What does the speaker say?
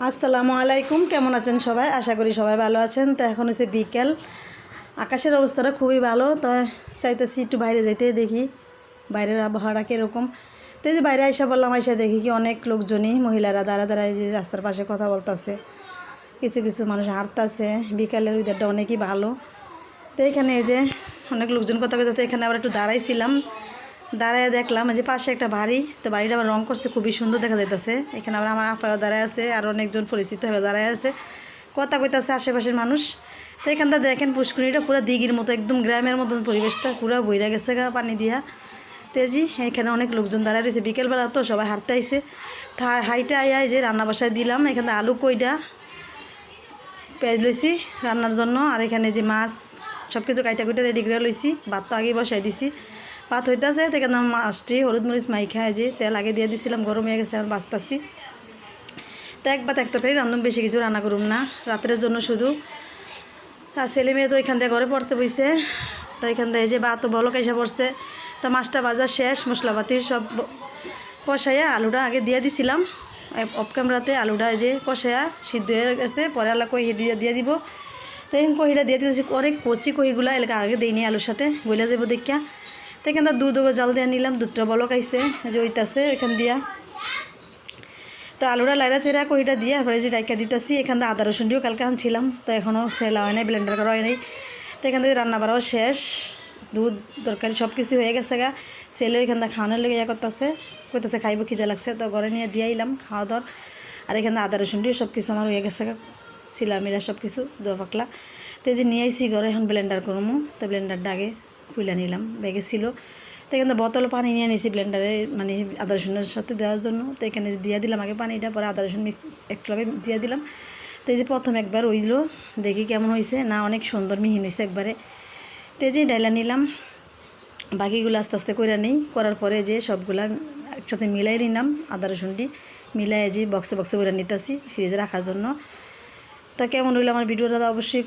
আসসালামু আলাইকুম, কেমন আছেন সবাই? আশা করি সবাই ভালো আছেন। তো এখন হচ্ছে বিকেল, আকাশের অবস্থাটা খুবই ভালো। তো চাইতেছি একটু বাইরে যেতে, দেখি বাইরের আবহাওয়াটা কীরকম। তো এই যে বাইরে আইসা বললাম, আইসা দেখি কি অনেক লোকজনই, মহিলারা দাঁড়া দাঁড়ায় যে রাস্তার পাশে কথা বলতেছে, কিছু কিছু মানুষ হাঁটতেছে। বিকালের ওয়েদারটা অনেকই ভালো। তো এখানে এই যে অনেক লোকজন কথা কথা, এখানে আবার একটু দাঁড়াইছিলাম, দাঁড়ায় দেখলাম যে পাশে একটা বাড়ি। তো বাড়িটা আবার রং করছে, খুবই সুন্দর দেখা যাইতেছে। এখানে আবার আমার আপাও দাঁড়ায় আছে, আর অনেকজন পরিচিত হয়ে দাঁড়ায় আছে, কথা কইতাছে আশেপাশের মানুষ। তো এখানটা দেখেন পুষ্করিণীটা পুরো দিঘির মতো, একদম গ্রামের মতন পরিবেশটা, পুরো বইরা গেছে গা পানি দিয়া। তেজি এখানে অনেক লোকজন দাঁড়ায় রয়েছে, বিকেলবেলা তো সবাই হাঁটতে আইছে। হাইটে আই যে রান্না বাসায় দিলাম, এখানে আলু কইডা পেঁয়াজ লইছি রান্নার জন্য, আর এখানে যে মাছ সব কিছু কাইটা কুইটা রেডি করে লইছি। ভাত তো আগে বসাই দিছি, ভাত হইতেছে। তো এখানে মাছটি হলুদ মরিচ মাইখায় যে তেল আগে দিয়ে দিছিলাম, গরম হয়ে গেছে, আর বাঁচতাছি। তো এক ভাত এক তরকারি রান্ধুম, বেশি কিছু রান্না করুম না, রাতের জন্য শুধু। আর ছেলে মেয়ে তো এখান থেকে ঘরে পড়তে বইছে। তো এখান থেকে যে ভাত বলো কাইসা পড়ছে। তো মাছটা ভাজা শেষ, মশলাপাতি সব কষাইয়া আলুটা আগে দিয়ে দিছিলাম অফ ক্যামেরাতে। আলুটা যে কষাইয়া সিদ্ধ হয়ে গেছে, পরে আলা কহি দিয়ে দিব। তো এখন কহিটা দিয়ে দিয়েছি, অনেক কচি কহিগুলা এলাকা আগে দিইনি আলুর সাথে, গইলা যাবো দেখিয়া। তো এখানে দুধ জাল দিয়ে নিলাম, দুধটা বলো খাইছে যে ওইতাছে এখান দিয়া। তো আলুটা লাইরা চেরা কহিটা দিয়ে পরে যে ডাইকা দিতেছি। এখান থেকে আদা রসুন দিয়েও কালকে আনছিলাম, তো এখনও সেলা হয় নাই, ব্লেন্ডার করা হয় নাই। তো এখান থেকে রান্না বাড়াও শেষ, দুধ তরকারি সব কিছু হয়ে গেছে গা। ছেলেও এখান থেকে খাওয়ানোর লেগে করতেছে, কইতেছে খাইব, খিদে লাগছে। তো ঘরে নিয়ে দিয়ে আইলাম খাওয়া দাওয়ার। আর এখানে আদা রসুন দিয়ে সব কিছু আমার হয়ে গেছে গা, সিলামিরা সব কিছু দোয়া পাকলা। তো এই যে নিয়ে আইসি ঘরে, এখন ব্লেন্ডার করবো। তো ব্লেন্ডারটা আগে খুলে নিলাম, ব্যাগে ছিল। তো এখানে বোতল পানি নিয়ে নিয়েছি ব্লেন্ডারে, মানে আদা রসুনের সাথে দেওয়ার জন্য। তো এখানে দিয়ে দিলাম আগে পানিটা, পরে আদা রসুন মিক্স একটুভাবে দিয়ে দিলাম। তো এই যে প্রথম একবার ওইলো, দেখি কেমন হয়েছে। না অনেক সুন্দর মিহিন হয়েছে একবারে। তো এই যে ডাইলা নিলাম, বাকিগুলো আস্তে আস্তে করে নিই। করার পরে যে সবগুলা একসাথে মিলাই নিলাম, আদা রসুনটি মিলাই যে বক্সে বক্সে করে নিতেছি ফ্রিজে রাখার জন্য। তো কেমন হইলো আমার ভিডিওটা অবশ্যই